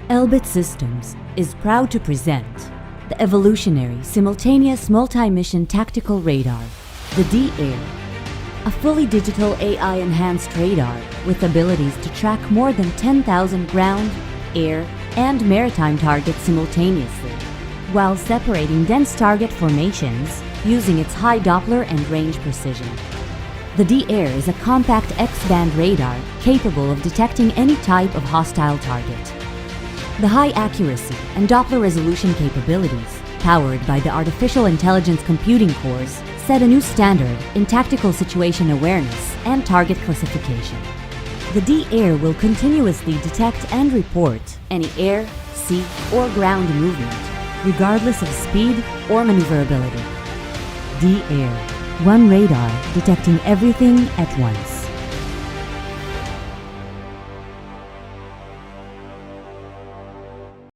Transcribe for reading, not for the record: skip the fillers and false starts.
Elbit Systems is proud to present the evolutionary simultaneous multi-mission tactical radar, the D-Air, a fully digital AI-enhanced radar with abilities to track more than 10,000 ground, air, and maritime targets simultaneously, while separating dense target formations using its high Doppler and range precision. The D-Air is a compact X-band radar capable of detecting any type of hostile target. The high accuracy and Doppler resolution capabilities, powered by the artificial intelligence computing cores, set a new standard in tactical situation awareness and target classification. The D-Air will continuously detect and report any air, sea, or ground movement, regardless of speed or maneuverability. D-Air, one radar detecting everything at once.